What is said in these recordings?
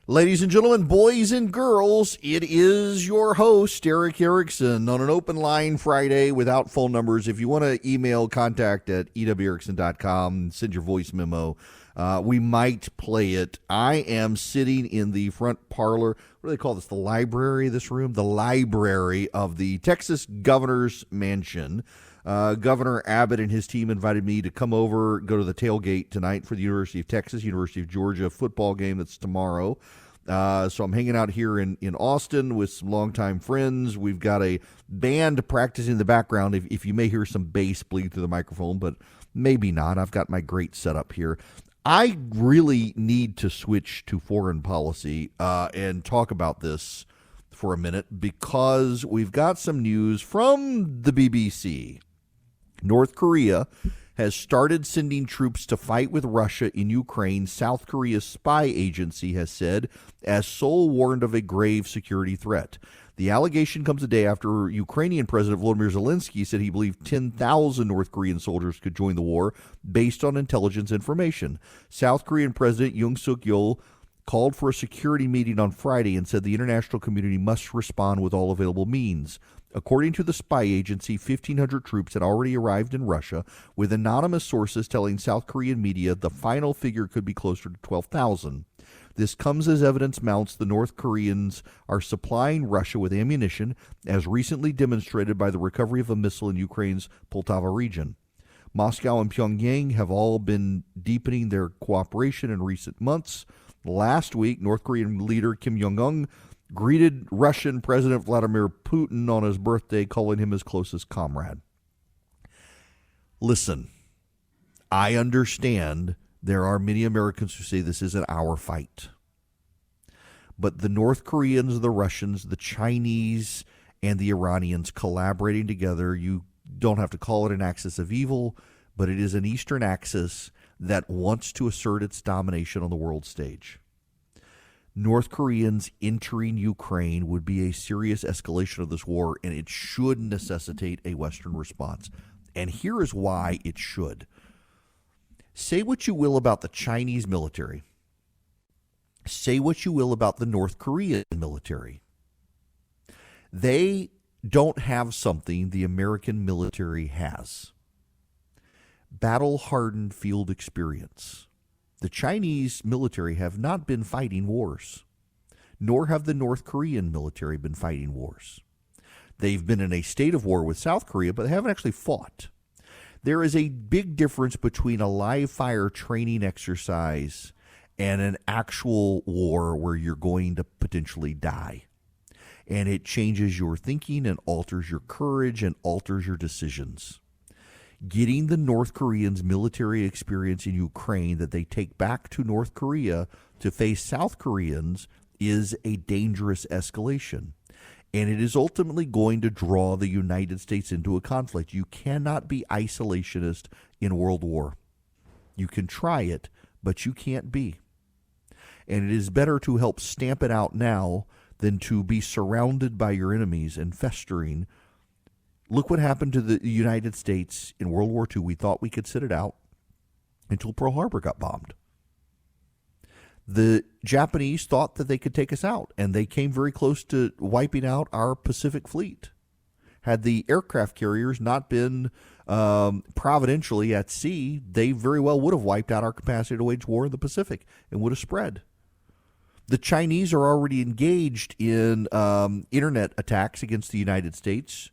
Ladies and gentlemen, boys and girls, it is your host, Eric Erickson, on an open line Friday without phone numbers. If you want to email, contact at ewerickson.com, send your voice memo. We might play it. I am sitting in the front parlor. What do they call this? The library, this room? The library of the Texas Governor's Mansion. Governor Abbott and his team invited me to come over, go to the tailgate tonight for the University of Texas, University of Georgia football game that's tomorrow. So I'm hanging out here in Austin with some longtime friends. We've got a band practicing in the background. If you may hear some bass bleed through the microphone, but maybe not. I've got my great setup here. I really need to switch to foreign policy and talk about this for a minute because we've got some news from the BBC. North Korea has started sending troops to fight with Russia in Ukraine, South Korea's spy agency has said, as Seoul warned of a grave security threat. The allegation comes a day after Ukrainian President Volodymyr Zelensky said he believed 10,000 North Korean soldiers could join the war based on intelligence information. South Korean President Yoon Suk-yeol called for a security meeting on Friday and said the international community must respond with all available means. According to the spy agency, 1,500 troops had already arrived in Russia, with anonymous sources telling South Korean media the final figure could be closer to 12,000. This comes as evidence mounts the North Koreans are supplying Russia with ammunition, as recently demonstrated by the recovery of a missile in Ukraine's Poltava region. Moscow and Pyongyang have all been deepening their cooperation in recent months. Last week, North Korean leader Kim Jong-un greeted Russian President Vladimir Putin on his birthday, calling him his closest comrade. Listen, I understand there are many Americans who say this isn't our fight. But the North Koreans, the Russians, the Chinese, and the Iranians collaborating together, you don't have to call it an axis of evil, but it is an Eastern axis that wants to assert its domination on the world stage. North Koreans entering Ukraine would be a serious escalation of this war, and it should necessitate a Western response. And here is why it should. Say what you will about the Chinese military. Say what you will about the North Korean military. They don't have something the American military has. Battle-hardened field experience. The Chinese military have not been fighting wars, nor have the North Korean military been fighting wars. They've been in a state of war with South Korea, but they haven't actually fought. There is a big difference between a live-fire training exercise and an actual war where you're going to potentially die. And it changes your thinking and alters your courage and alters your decisions. Getting the North Koreans military experience in Ukraine that they take back to North Korea to face South Koreans is a dangerous escalation. And it is ultimately going to draw the United States into a conflict. You cannot be isolationist in World War. You can try it, but you can't be. And it is better to help stamp it out now than to be surrounded by your enemies and festering. Look what happened to the United States in World War II. We thought we could sit it out until Pearl Harbor got bombed. The Japanese thought that they could take us out, and they came very close to wiping out our Pacific fleet. Had the aircraft carriers not been providentially at sea, they very well would have wiped out our capacity to wage war in the Pacific and would have spread. The Chinese are already engaged in internet attacks against the United States.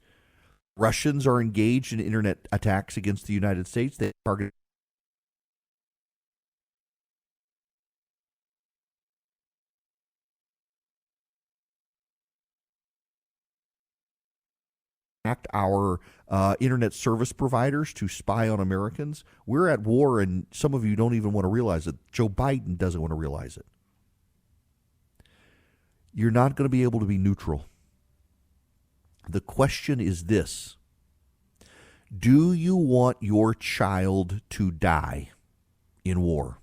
Russians are engaged in internet attacks against the United States. They target our internet service providers to spy on Americans. We're at war, and some of you don't even want to realize it. Joe Biden doesn't want to realize it. You're not going to be able to be neutral. The question is this: do you want your child to die in war?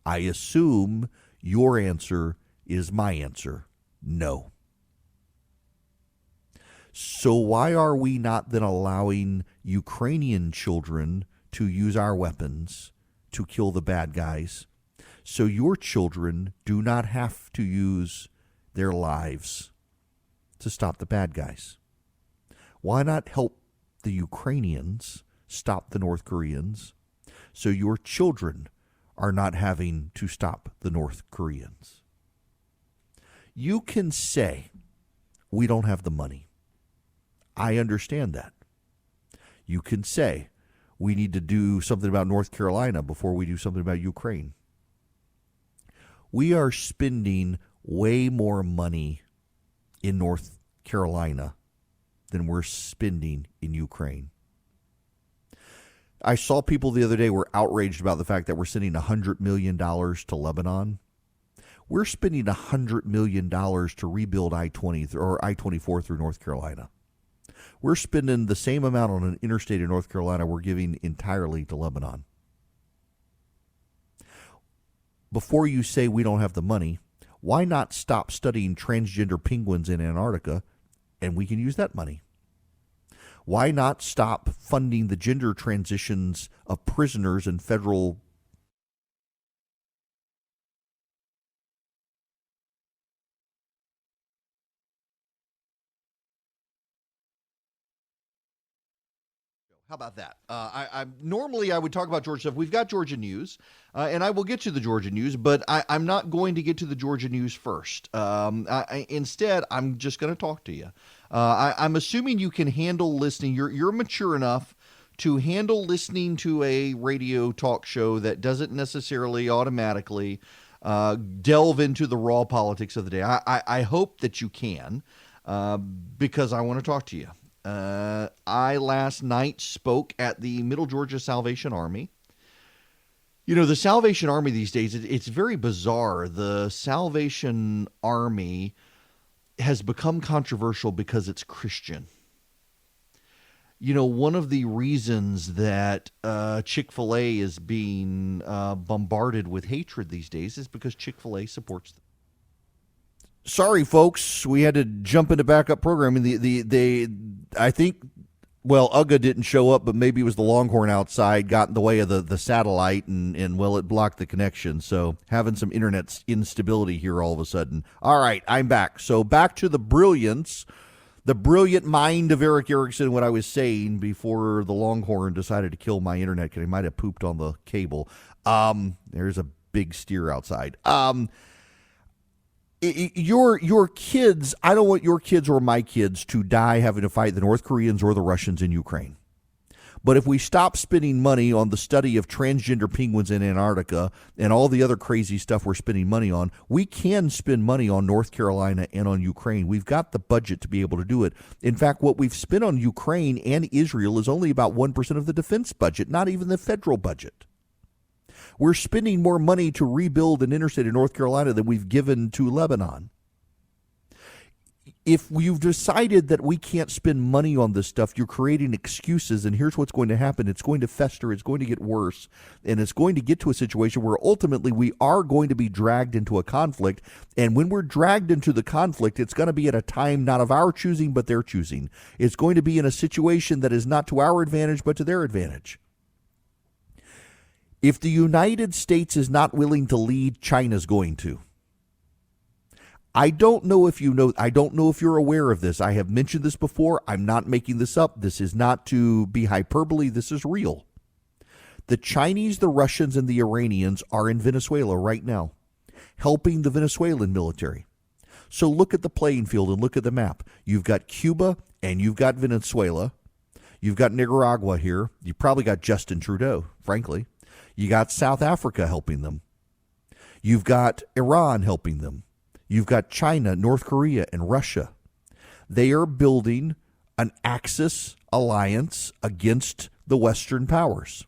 I assume your answer is my answer: no. So why are we not then allowing Ukrainian children to use our weapons to kill the bad guys? so your children do not have to use their lives to stop the bad guys? Why not help the Ukrainians stop the North Koreans so your children are not having to stop the North Koreans? You can say, we don't have the money. I understand that. You can say, we need to do something about North Carolina before we do something about Ukraine. We are spending way more money in North Carolina than we're spending in Ukraine. I saw people the other day were outraged about the fact that we're sending $100 million to Lebanon. We're spending $100 million to rebuild I-20 or I-24 through North Carolina. We're spending the same amount on an interstate in North Carolina we're giving entirely to Lebanon. Before you say we don't have the money, why not stop studying transgender penguins in Antarctica and we can use that money? Why not stop funding the gender transitions of prisoners in federal How about that? I normally I would talk about Georgia stuff. We've got Georgia news, and I will get to the Georgia news, but I'm not going to get to the Georgia news first. Instead, I'm just going to talk to you. I'm assuming you can handle listening. You're mature enough to handle listening to a radio talk show that doesn't necessarily automatically delve into the raw politics of the day. I hope that you can, because I want to talk to you. I last night spoke at the Middle Georgia Salvation Army. You know, the Salvation Army these days, it's very bizarre. The Salvation Army has become controversial because it's Christian. You know, one of the reasons that Chick-fil-A is being bombarded with hatred these days is because Chick-fil-A supports them. Sorry, folks, we had to jump into backup programming. I think, well, UGA didn't show up, but maybe it was the Longhorn outside got in the way of the satellite, and well, it blocked the connection. So having some internet instability here all of a sudden. All right, I'm back. So back to the brilliant mind of Eric Erickson, what I was saying before the Longhorn decided to kill my internet because he might have pooped on the cable. There's a big steer outside. Your kids, I don't want your kids or my kids to die having to fight the North Koreans or the Russians in Ukraine. But if we stop spending money on the study of transgender penguins in Antarctica and all the other crazy stuff we're spending money on, we can spend money on North Carolina and on Ukraine. We've got the budget to be able to do it. In fact, what we've spent on Ukraine and Israel is only about 1% of the defense budget, not even the federal budget. We're spending more money to rebuild an interstate in North Carolina than we've given to Lebanon. If you've decided that we can't spend money on this stuff, you're creating excuses, and here's what's going to happen. It's going to fester, it's going to get worse, and it's going to get to a situation where ultimately we are going to be dragged into a conflict, and when we're dragged into the conflict, it's going to be at a time not of our choosing, but their choosing. It's going to be in a situation that is not to our advantage, but to their advantage. If the United States is not willing to lead, China's going to. I don't know if you know, I don't know if you're aware of this. I have mentioned this before. I'm not making this up. This is not to be hyperbole. This is real. The Chinese, the Russians, and the Iranians are in Venezuela right now, helping the Venezuelan military. So look at the playing field and look at the map. You've got Cuba and you've got Venezuela. You've got Nicaragua here. You probably got Justin Trudeau, frankly. You got South Africa helping them. You've got Iran helping them. You've got China, North Korea, and Russia. They are building an Axis alliance against the Western powers.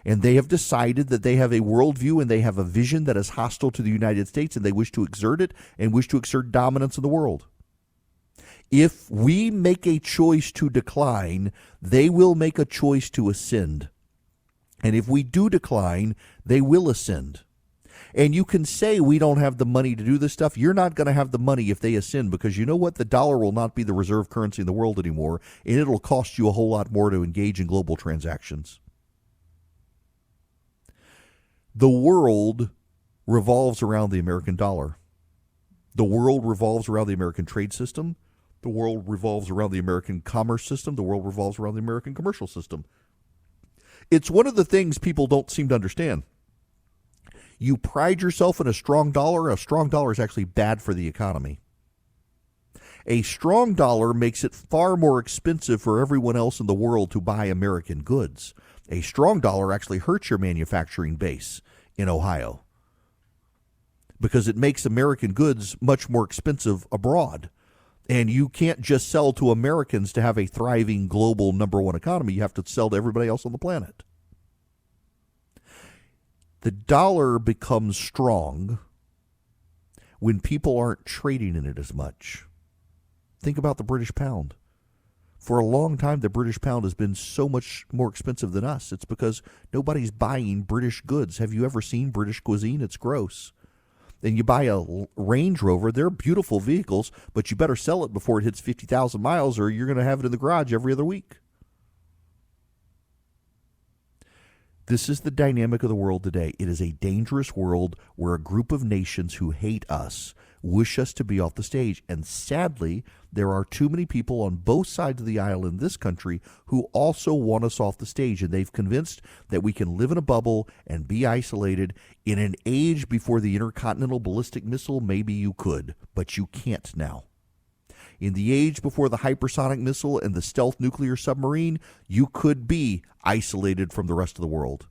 And they have decided that they have a worldview and they have a vision that is hostile to the United States, and they wish to exert it and wish to exert dominance in the world. If we make a choice to decline, they will make a choice to ascend. And if we do decline, they will ascend. And you can say we don't have the money to do this stuff. You're not going to have the money if they ascend, because you know what? The dollar will not be the reserve currency in the world anymore, and it'll cost you a whole lot more to engage in global transactions. The world revolves around the American dollar. The world revolves around the American trade system. The world revolves around the American commerce system. The world revolves around the American commercial system. It's one of the things people don't seem to understand. You pride yourself in a strong dollar is actually bad for the economy. A strong dollar makes it far more expensive for everyone else in the world to buy American goods. A strong dollar actually hurts your manufacturing base in Ohio because it makes American goods much more expensive abroad. And you can't just sell to Americans to have a thriving global number one economy. You have to sell to everybody else on the planet. The dollar becomes strong when people aren't trading in it as much. Think about the British pound. For a long time, the British pound has been so much more expensive than us. It's because nobody's buying British goods. Have you ever seen British cuisine? It's gross. And you buy a Range Rover, they're beautiful vehicles, but you better sell it before it hits 50,000 miles or you're going to have it in the garage every other week. This is the dynamic of the world today. It is a dangerous world where a group of nations who hate us wish us to be off the stage. And sadly, there are too many people on both sides of the aisle in this country who also want us off the stage. And they've convinced that we can live in a bubble and be isolated. In an age before the intercontinental ballistic missile, maybe you could, but you can't now. In the age before the hypersonic missile and the stealth nuclear submarine, you could be isolated from the rest of the world.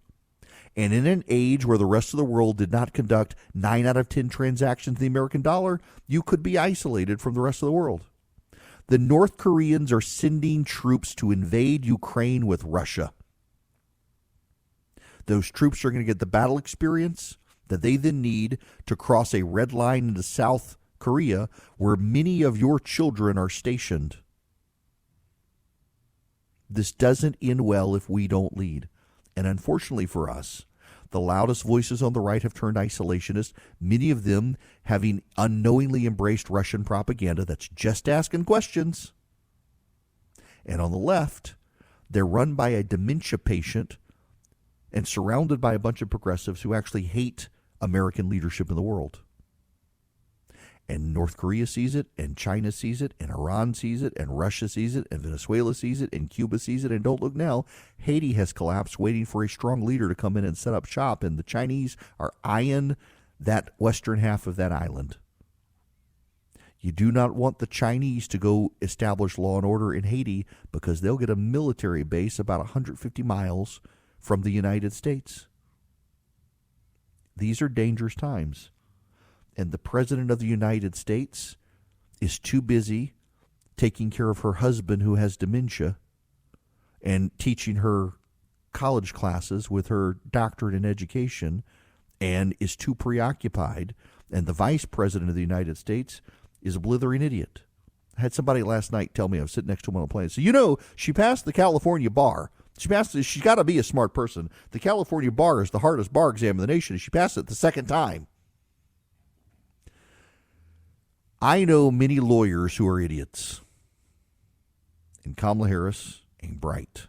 And in an age where the rest of the world did not conduct 9 out of 10 transactions in the American dollar, you could be isolated from the rest of the world. The North Koreans are sending troops to invade Ukraine with Russia. Those troops are going to get the battle experience that they then need to cross a red line into South Korea, where many of your children are stationed. This doesn't end well if we don't lead. And unfortunately for us, the loudest voices on the right have turned isolationist, many of them having unknowingly embraced Russian propaganda that's just asking questions. And on the left, they're run by a dementia patient and surrounded by a bunch of progressives who actually hate American leadership in the world. And North Korea sees it, and China sees it, and Iran sees it, and Russia sees it, and Venezuela sees it, and Cuba sees it, and don't look now, Haiti has collapsed, waiting for a strong leader to come in and set up shop, and the Chinese are eyeing that western half of that island. You do not want the Chinese to go establish law and order in Haiti because they'll get a military base about 150 miles from the United States. These are dangerous times. And the President of the United States is too busy taking care of her husband who has dementia and teaching her college classes with her doctorate in education and is too preoccupied. And the Vice President of the United States is a blithering idiot. I had somebody last night tell me, I was sitting next to him on a plane, so she passed the California bar. She's got to be a smart person. The California bar is the hardest bar exam in the nation, and she passed it the second time. I know many lawyers who are idiots, and Kamala Harris ain't bright.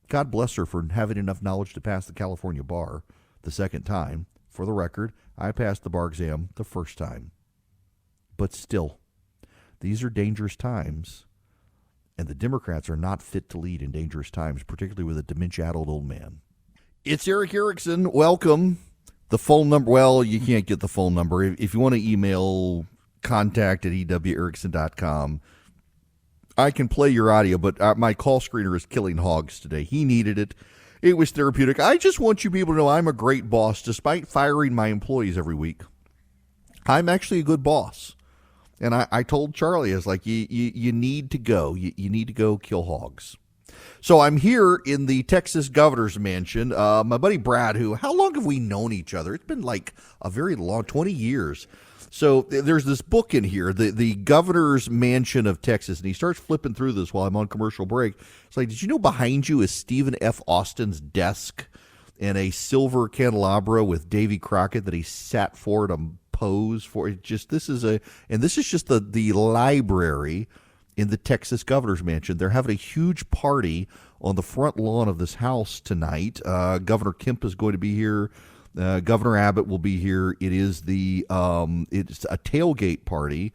God bless her for having enough knowledge to pass the California bar the second time. For the record, I passed the bar exam the first time. But still, these are dangerous times, and the Democrats are not fit to lead in dangerous times, particularly with a dementia-addled old man. It's Eric Erickson. Welcome. The phone number, well, you can't get the phone number. If you want to email contact@ewerickson.com. I can play your audio, but my call screener is killing hogs today. He needed it. It was therapeutic. I just want you people to know I'm a great boss, despite firing my employees every week. I'm actually a good boss. And I told Charlie, I was like, you need to go. You need to go kill hogs. So I'm here in the Texas governor's mansion. My buddy Brad, how long have we known each other? It's been like a very long, 20 years. So there's this book in here, the Governor's Mansion of Texas, and he starts flipping through this while I'm on commercial break. It's like, did you know behind you is Stephen F. Austin's desk and a silver candelabra with Davy Crockett that he sat for to pose for? This is just the library in the Texas Governor's Mansion. They're having a huge party on the front lawn of this house tonight. Governor Kemp is going to be here. Governor Abbott will be here. It is it's a tailgate party,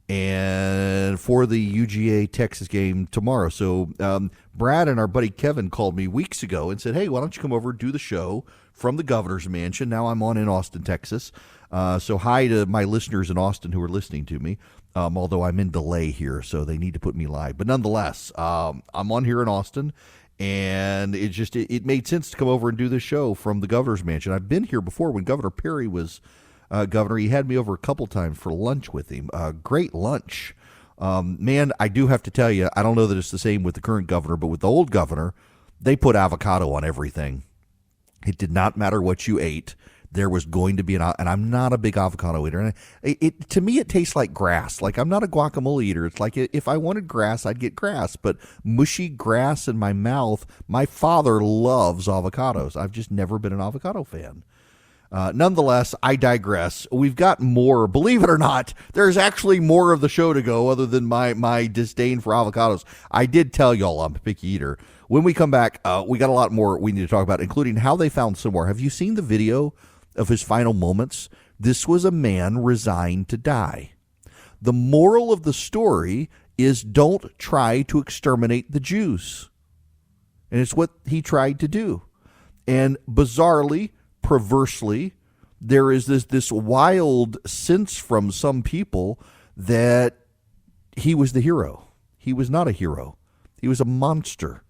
and for the UGA Texas game tomorrow. So Brad and our buddy Kevin called me weeks ago and said, "Hey, why don't you come over and do the show from the governor's mansion?" Now I'm on in Austin, Texas. So hi to my listeners in Austin who are listening to me. Although I'm in delay here, so they need to put me live. But nonetheless, I'm on here in Austin, and it made sense to come over and do this show from the governor's mansion. I've been here before when Governor Perry was governor. He had me over a couple times for lunch with him. Great lunch. Man, I do have to tell you, I don't know that it's the same with the current governor, but with the old governor, they put avocado on everything. It did not matter what you ate. There was going to be and I'm not a big avocado eater. And to me, it tastes like grass. Like, I'm not a guacamole eater. It's like if I wanted grass, I'd get grass. But mushy grass in my mouth, my father loves avocados. I've just never been an avocado fan. Nonetheless, I digress. We've got more. Believe it or not, there's actually more of the show to go other than my disdain for avocados. I did tell y'all I'm a picky eater. When we come back, we got a lot more we need to talk about, including how they found somewhere. Have you seen the video of his final moments? This was a man resigned to die. The moral of the story is don't try to exterminate the Jews. And it's what he tried to do. And bizarrely, perversely, there is this wild sense from some people that he was the hero. He was not a hero. He was a monster.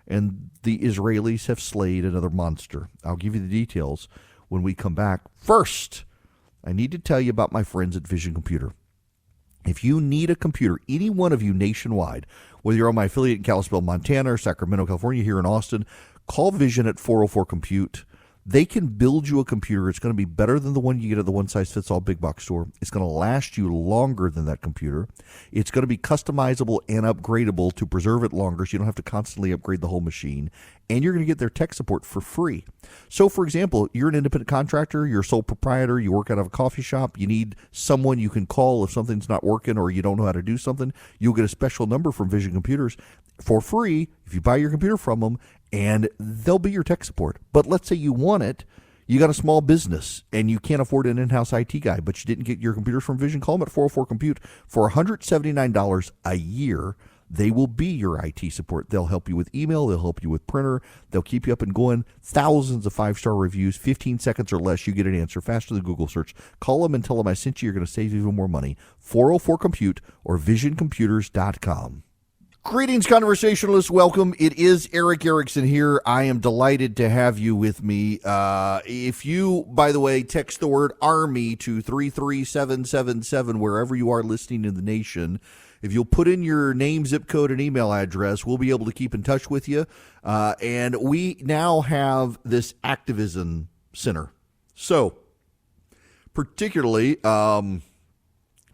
And the Israelis have slayed another monster. I'll give you the details when we come back. First, I need to tell you about my friends at Vision Computer. If you need a computer, any one of you nationwide, whether you're on my affiliate in Kalispell, Montana, or Sacramento, California, here in Austin, call Vision at 404-COMPUTE. They can build you a computer. It's going to be better than the one you get at the one-size-fits-all big box store. It's going to last you longer than that computer. It's going to be customizable and upgradable to preserve it longer so you don't have to constantly upgrade the whole machine. And you're going to get their tech support for free. So, for example, you're an independent contractor, you're a sole proprietor, you work out of a coffee shop, you need someone you can call if something's not working or you don't know how to do something. You'll get a special number from Vision Computers for free if you buy your computer from them, and they'll be your tech support. But let's say you want it, you got a small business, and you can't afford an in-house IT guy, but you didn't get your computers from Vision. Call them at 404-COMPUTE for $179 a year. They will be your IT support. They'll help you with email. They'll help you with printer. They'll keep you up and going. Thousands of 5-star reviews, 15 seconds or less, you get an answer faster than Google search. Call them and tell them I sent you. You're going to save even more money. 404-COMPUTE or visioncomputers.com. Greetings, conversationalists. Welcome. It is Eric Erickson here. I am delighted to have you with me. If you, by the way, text the word ARMY to 33777 wherever you are listening in the nation, if you'll put in your name, zip code, and email address, we'll be able to keep in touch with you. And we now have this activism center. So, particularly, Brad,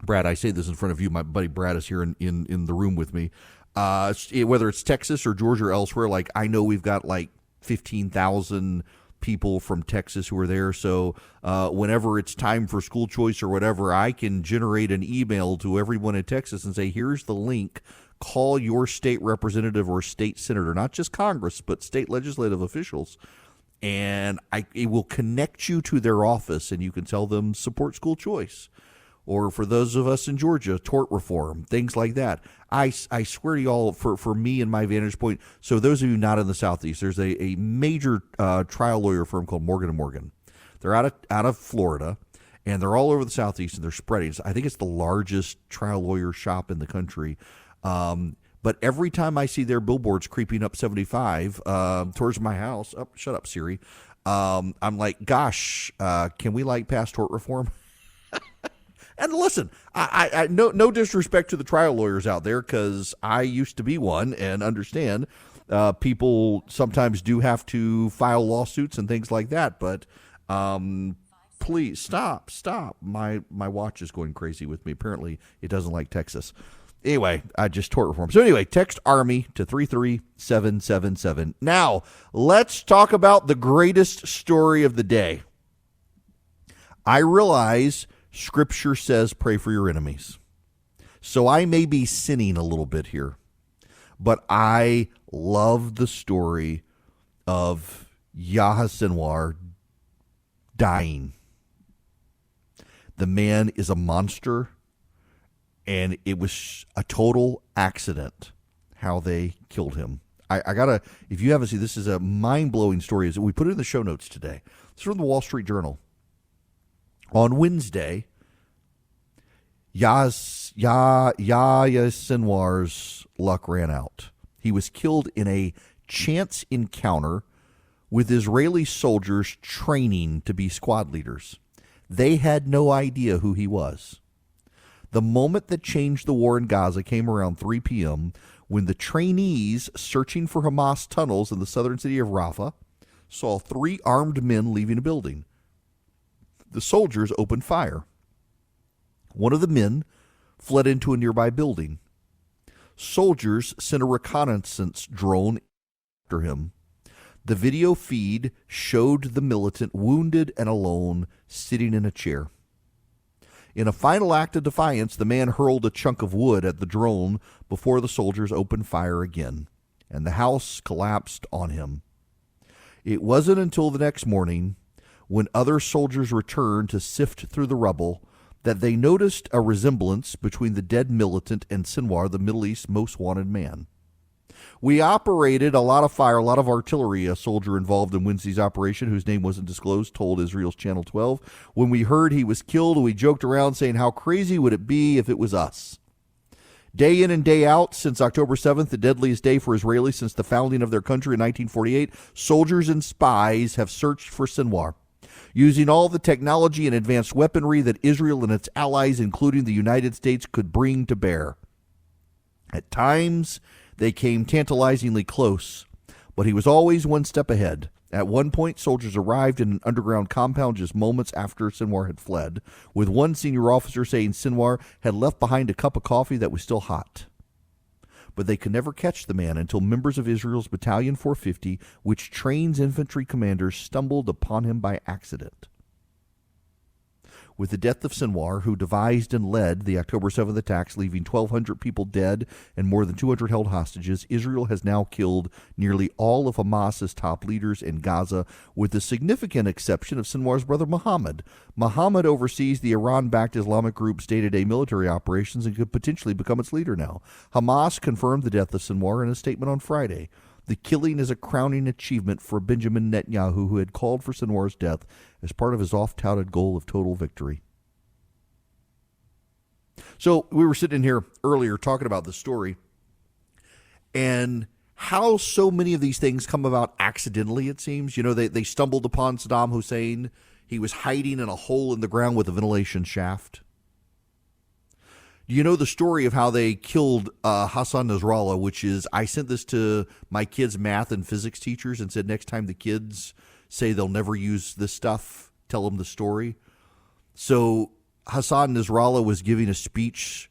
I say this in front of you. My buddy Brad is here in the room with me. Whether it's Texas or Georgia or elsewhere, like I know we've got like 15,000 people from Texas who are there. So whenever it's time for school choice or whatever, I can generate an email to everyone in Texas and say, here's the link. Call your state representative or state senator, not just Congress, but state legislative officials. And it will connect you to their office and you can tell them support school choice. Or for those of us in Georgia, tort reform, things like that. I swear to y'all, for me and my vantage point, so those of you not in the Southeast, there's a major trial lawyer firm called Morgan & Morgan. They're out of Florida, and they're all over the Southeast, and they're spreading. I think it's the largest trial lawyer shop in the country. But every time I see their billboards creeping up 75 towards my house, shut up, Siri, I'm like, gosh, can we pass tort reform? And listen, I no disrespect to the trial lawyers out there, because I used to be one and understand people sometimes do have to file lawsuits and things like that. But please stop. My watch is going crazy with me. Apparently, it doesn't like Texas. Anyway, I just tort reform. So anyway, text ARMY to 33777. Now, let's talk about the greatest story of the day. I realize Scripture says pray for your enemies. So I may be sinning a little bit here, but I love the story of Yahya Sinwar dying. The man is a monster, and it was a total accident how they killed him. I gotta, if you haven't seen, this is a mind-blowing story. We put it in the show notes today. It's from the Wall Street Journal. On Wednesday, Yahya Sinwar's luck ran out. He was killed in a chance encounter with Israeli soldiers training to be squad leaders. They had no idea who he was. The moment that changed the war in Gaza came around 3 p.m. when the trainees searching for Hamas tunnels in the southern city of Rafah saw 3 armed men leaving a building. The soldiers opened fire. One of the men fled into a nearby building. Soldiers sent a reconnaissance drone after him. The video feed showed the militant wounded and alone, sitting in a chair. In a final act of defiance, the man hurled a chunk of wood at the drone before the soldiers opened fire again, and the house collapsed on him. It wasn't until the next morning, when other soldiers returned to sift through the rubble, that they noticed a resemblance between the dead militant and Sinwar, the Middle East's most wanted man. We operated a lot of fire, a lot of artillery. A soldier involved in Wednesday's operation, whose name wasn't disclosed, told Israel's Channel 12. When we heard he was killed, we joked around saying, how crazy would it be if it was us? Day in and day out, since October 7th, the deadliest day for Israelis since the founding of their country in 1948, soldiers and spies have searched for Sinwar. Using all the technology and advanced weaponry that Israel and its allies, including the United States, could bring to bear. At times, they came tantalizingly close, but he was always one step ahead. At one point, soldiers arrived in an underground compound just moments after Sinwar had fled, with one senior officer saying Sinwar had left behind a cup of coffee that was still hot. But they could never catch the man until members of Israel's Battalion 450, which trains infantry commanders, stumbled upon him by accident. With the death of Sinwar, who devised and led the October 7th attacks, leaving 1,200 people dead and more than 200 held hostages, Israel has now killed nearly all of Hamas's top leaders in Gaza, with the significant exception of Sinwar's brother Muhammad. Muhammad oversees the Iran-backed Islamic group's day-to-day military operations and could potentially become its leader now. Hamas confirmed the death of Sinwar in a statement on Friday. The killing is a crowning achievement for Benjamin Netanyahu, who had called for Sinwar's death as part of his oft-touted goal of total victory. So we were sitting in here earlier talking about this story and how so many of these things come about accidentally, it seems. You know, they stumbled upon Saddam Hussein. He was hiding in a hole in the ground with a ventilation shaft. You know the story of how they killed Hassan Nasrallah, which is, I sent this to my kids' math and physics teachers and said, next time the kids say they'll never use this stuff, tell them the story. So Hassan Nasrallah was giving a speech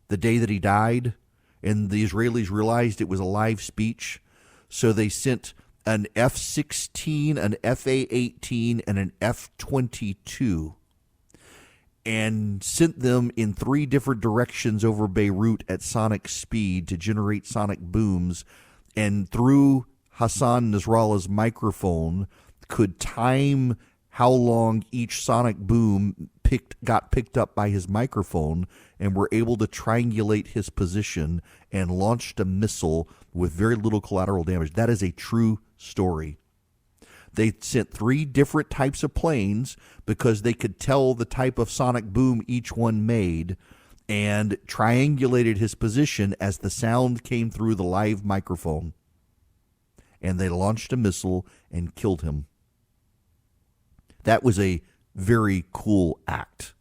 the day that he died, and the Israelis realized it was a live speech. So they sent an F-16, an F-A-18, and an F-22 and sent them in 3 different directions over Beirut at sonic speed to generate sonic booms, and through Hassan Nasrallah's microphone could time how long each sonic boom got picked up by his microphone, and were able to triangulate his position and launched a missile with very little collateral damage. That is a true story. They sent 3 different types of planes because they could tell the type of sonic boom each one made, and triangulated his position as the sound came through the live microphone. And they launched a missile and killed him. That was a very cool act.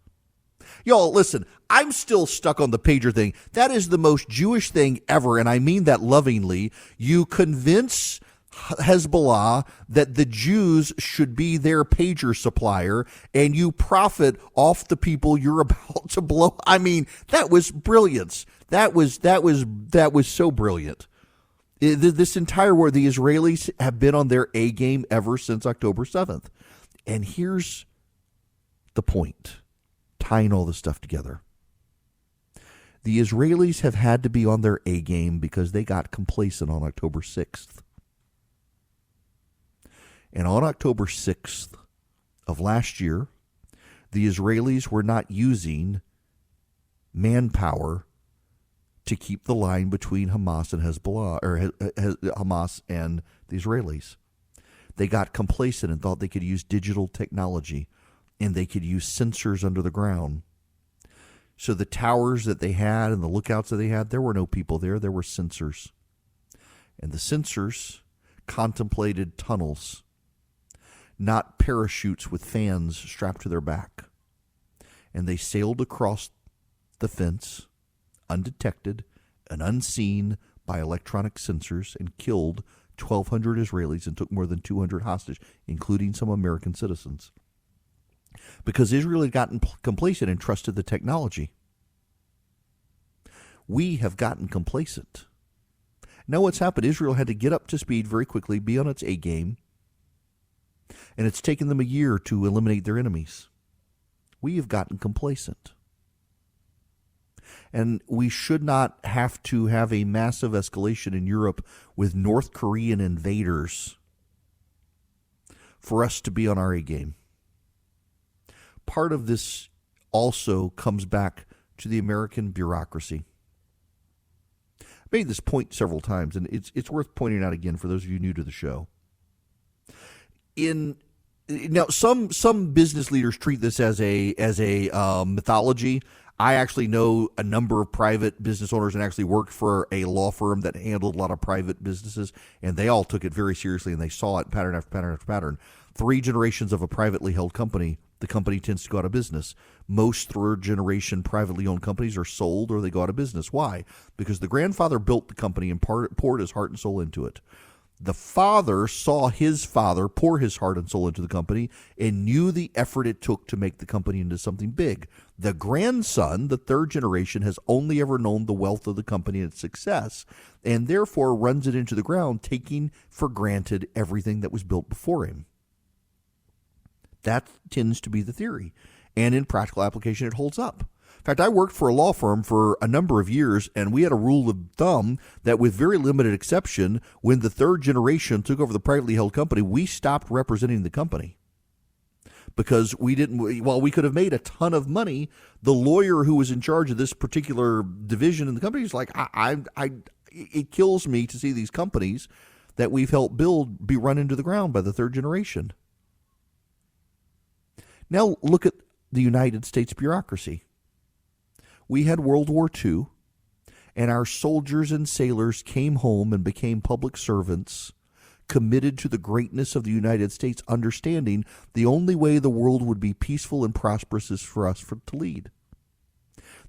Y'all, listen, I'm still stuck on the pager thing. That is the most Jewish thing ever, and I mean that lovingly. You convince Hezbollah that the Jews should be their pager supplier, and you profit off the people you're about to blow. I mean, that was brilliance. That was so brilliant. This entire war, the Israelis have been on their A game ever since October 7th. And here's the point, tying all this stuff together. The Israelis have had to be on their A game because they got complacent on October 6th. And on October 6th, of last year, the Israelis were not using manpower to keep the line between Hamas and Hezbollah, or Hamas and the Israelis. They got complacent and thought they could use digital technology and they could use sensors under the ground. So the towers that they had and the lookouts that they had, there were no people there. There were sensors. And the sensors contemplated tunnels, not parachutes with fans strapped to their back. And they sailed across the fence, undetected and unseen by electronic sensors, and killed 1,200 Israelis and took more than 200 hostage, including some American citizens. Because Israel had gotten complacent and trusted the technology. We have gotten complacent. Now what's happened? Israel had to get up to speed very quickly, be on its A game, and it's taken them a year to eliminate their enemies. We have gotten complacent. And we should not have to have a massive escalation in Europe with North Korean invaders for us to be on our A game. Part of this also comes back to the American bureaucracy. I made this point several times, and it's worth pointing out again for those of you new to the show. Now, some business leaders treat this as a mythology. I actually know a number of private business owners and actually worked for a law firm that handled a lot of private businesses, and they all took it very seriously, and they saw it pattern after pattern after pattern. 3 generations of a privately held company, the company tends to go out of business. Most third-generation privately owned companies are sold or they go out of business. Why? Because the grandfather built the company and poured his heart and soul into it. The father saw his father pour his heart and soul into the company and knew the effort it took to make the company into something big. The grandson, the third generation, has only ever known the wealth of the company and its success, and therefore runs it into the ground, taking for granted everything that was built before him. That tends to be the theory, and in practical application, it holds up. In fact, I worked for a law firm for a number of years, and we had a rule of thumb that with very limited exception, when the third generation took over the privately held company, we stopped representing the company. Because we could have made a ton of money, the lawyer who was in charge of this particular division in the company was like, it kills me to see these companies that we've helped build be run into the ground by the third generation. Now look at the United States bureaucracy. We had World War II, and our soldiers and sailors came home and became public servants, committed to the greatness of the United States, understanding the only way the world would be peaceful and prosperous is for us to lead.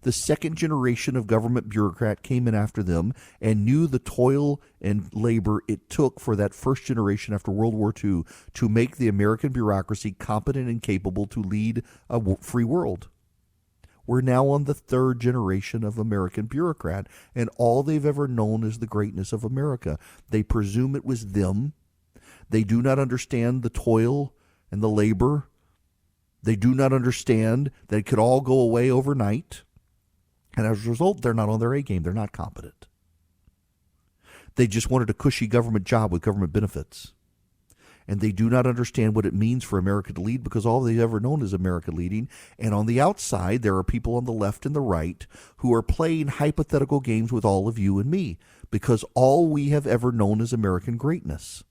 The second generation of government bureaucrat came in after them and knew the toil and labor it took for that first generation after World War II to make the American bureaucracy competent and capable to lead a free world. We're now on the third generation of American bureaucrat, and all they've ever known is the greatness of America. They presume it was them. They do not understand the toil and the labor. They do not understand that it could all go away overnight. And as a result, they're not on their A game. They're not competent. They just wanted a cushy government job with government benefits. And they do not understand what it means for America to lead because all they've ever known is America leading. And on the outside, there are people on the left and the right who are playing hypothetical games with all of you and me because all we have ever known is American greatness.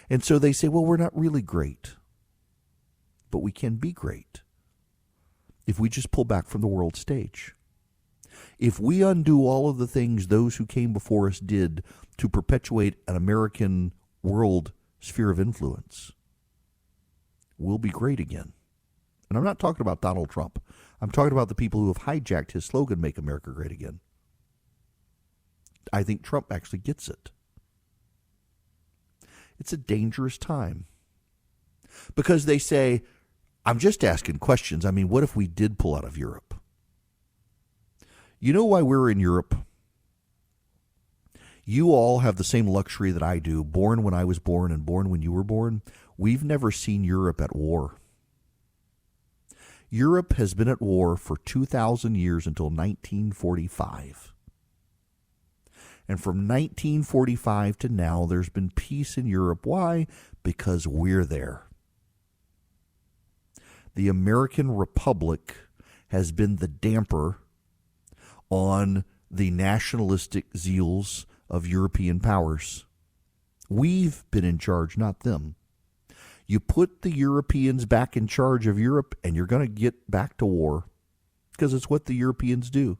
And so they say, well, we're not really great, but we can be great if we just pull back from the world stage. If we undo all of the things those who came before us did to perpetuate an American world sphere of influence, we'll be great again. And I'm not talking about Donald Trump. I'm talking about the people who have hijacked his slogan, Make America Great Again. I think Trump actually gets it. It's a dangerous time. Because they say, I'm just asking questions. I mean, what if we did pull out of Europe? You know why we're in Europe? You all have the same luxury that I do, born when I was born and born when you were born. We've never seen Europe at war. Europe has been at war for 2,000 years until 1945. And from 1945 to now, there's been peace in Europe. Why? Because we're there. the American Republic has been the damper on the nationalistic zeals of European powers. We've been in charge, not them. You put the Europeans back in charge of Europe, and you're going to get back to war, because it's what the Europeans do.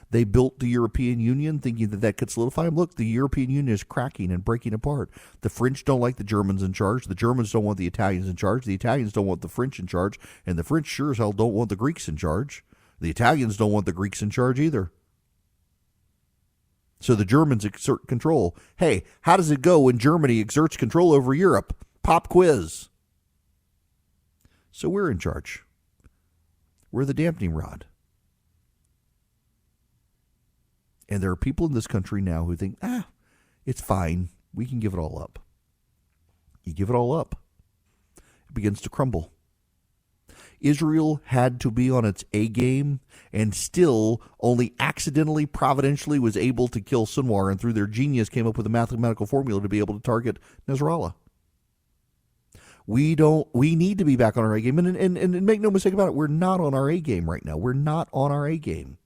They built the European Union thinking that that could solidify them. Look, the European Union is cracking and breaking apart. The French don't like the Germans in charge. The Germans don't want the Italians in charge. The Italians don't want the French in charge. And the French sure as hell don't want the Greeks in charge. The Italians don't want the Greeks in charge either. So the Germans exert control. Hey, how does it go when Germany exerts control over Europe? Pop quiz. So we're in charge. We're the dampening rod. And there are people in this country now who think, it's fine. We can give it all up. You give it all up, it begins to crumble. Israel had to be on its A game and still only accidentally, providentially was able to kill Sinwar, and through their genius came up with a mathematical formula to be able to target Nasrallah. We need to be back on our A game. And make no mistake about it, we're not on our A game right now. We're not on our A game.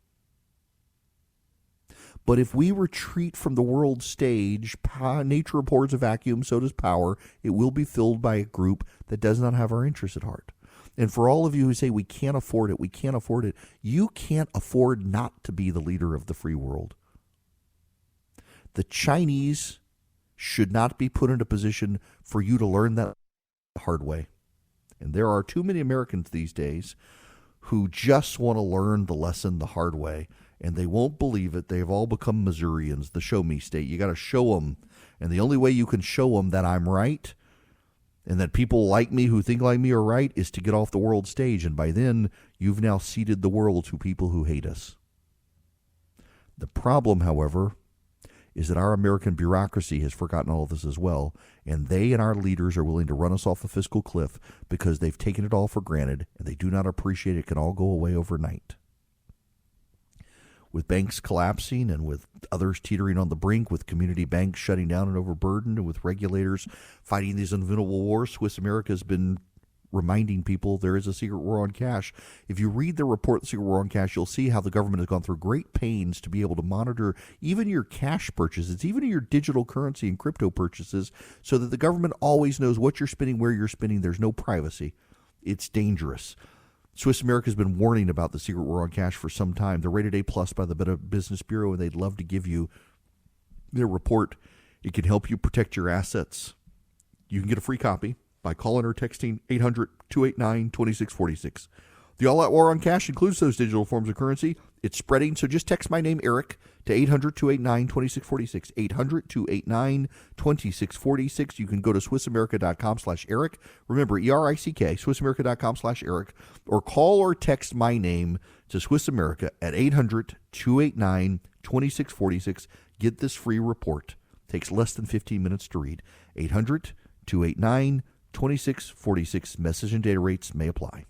But if we retreat from the world stage, nature abhors a vacuum, so does power. It will be filled by a group that does not have our interests at heart. And for all of you who say we can't afford it, you can't afford not to be the leader of the free world. The Chinese should not be put in a position for you to learn that the hard way. And there are too many Americans these days who just want to learn the lesson the hard way. And they won't believe it. They've all become Missourians, the show me state. You got to show them. And the only way you can show them that I'm right and that people like me who think like me are right is to get off the world stage. And by then, you've now ceded the world to people who hate us. The problem, however, is that our American bureaucracy has forgotten all of this as well. And they and our leaders are willing to run us off a fiscal cliff because they've taken it all for granted and they do not appreciate it can all go away overnight. With banks collapsing and with others teetering on the brink, with community banks shutting down and overburdened, and with regulators fighting these inevitable wars, Swiss America has been reminding people there is a secret war on cash. If you read the report, The Secret War on Cash, you'll see how the government has gone through great pains to be able to monitor even your cash purchases, even your digital currency and crypto purchases, so that the government always knows what you're spending, where you're spending. There's no privacy. It's dangerous. Swiss America has been warning about the secret war on cash for some time. They're rated A+ by the Better Business Bureau, and they'd love to give you their report. It can help you protect your assets. You can get a free copy by calling or texting 800-289-2646. The all-out war on cash includes those digital forms of currency. It's spreading, so just text my name, Eric, to 800-289-2646. 800-289-2646. You can go to SwissAmerica.com/Eric. Remember, ERICK, SwissAmerica.com/Eric. Or call or text my name to Swiss America at 800-289-2646. Get this free report. Takes less than 15 minutes to read. 800-289-2646. Message and data rates may apply.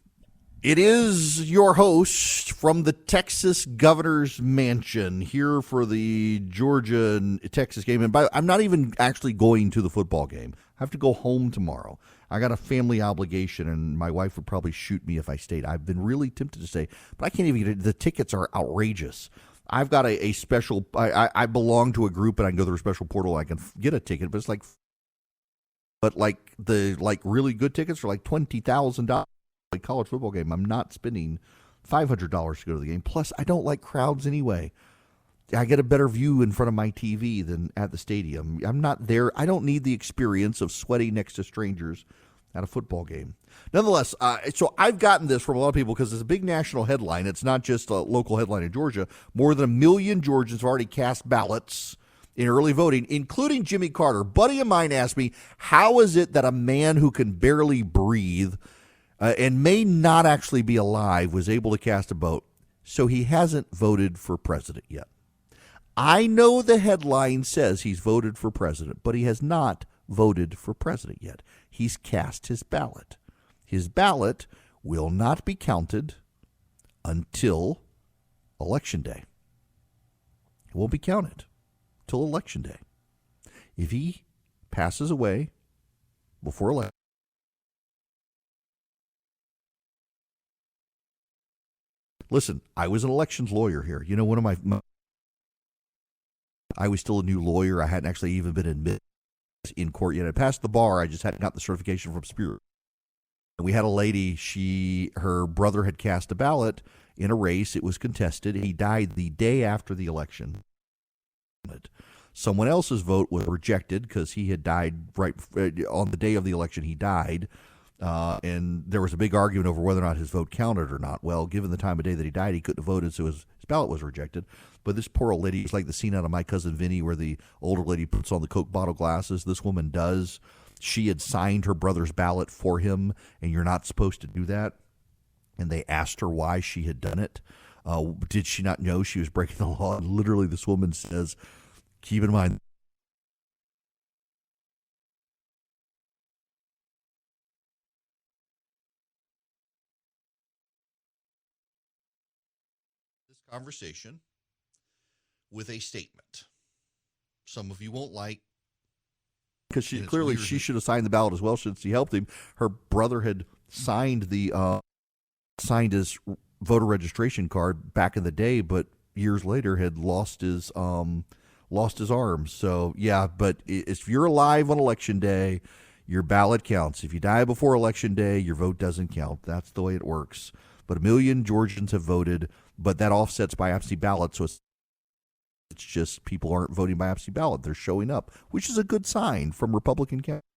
It is your host from the Texas governor's mansion here for the Georgia and Texas game. And I'm not even actually going to the football game. I have to go home tomorrow. I got a family obligation, and my wife would probably shoot me if I stayed. I've been really tempted to stay, but I can't even get it. The tickets are outrageous. I've got a special, I belong to a group, and I can go through a special portal. I can get a ticket, but it's like, the really good tickets are like $20,000. Like college football game, I'm not spending $500 to go to the game. Plus, I don't like crowds anyway. I get a better view in front of my TV than at the stadium. I'm not there. I don't need the experience of sweating next to strangers at a football game. Nonetheless, so I've gotten this from a lot of people because it's a big national headline. It's not just a local headline in Georgia. More than 1 million Georgians have already cast ballots in early voting, including Jimmy Carter. A buddy of mine asked me, how is it that a man who can barely breathe and may not actually be alive was able to cast a vote? So he hasn't voted for president yet. I know the headline says he's voted for president, but he has not voted for president yet. He's cast his ballot. His ballot will not be counted until Election Day. It won't be counted till Election Day. If he passes away before election, Listen, I was an elections lawyer here. You know, one of I was still a new lawyer. I hadn't actually even been admitted in court yet. I passed the bar. I just hadn't got the certification from Spirit. And we had a lady, her brother had cast a ballot in a race. It was contested. He died the day after the election. Someone else's vote was rejected because he had died right on the day of the election. He died. And there was a big argument over whether or not his vote counted or not. Well, given the time of day that he died, he couldn't have voted, so his ballot was rejected. But this poor old lady, it's like the scene out of My Cousin Vinny where the older lady puts on the Coke bottle glasses. This woman does. She had signed her brother's ballot for him, and you're not supposed to do that. And they asked her why she had done it. Did she not know she was breaking the law? And literally, this woman says, keep in mind, this conversation with a statement. Some of you won't like, because she should have signed the ballot as well since he helped him. Her brother had signed his voter registration card back in the day, but years later had lost his arm. So yeah, but if you're alive on election day, your ballot counts. If you die before election day, your vote doesn't count. That's the way it works. But 1 million Georgians have voted, but that offsets by absentee ballot, so it's just people aren't voting by absentee ballot. They're showing up, which is a good sign from Republican candidates.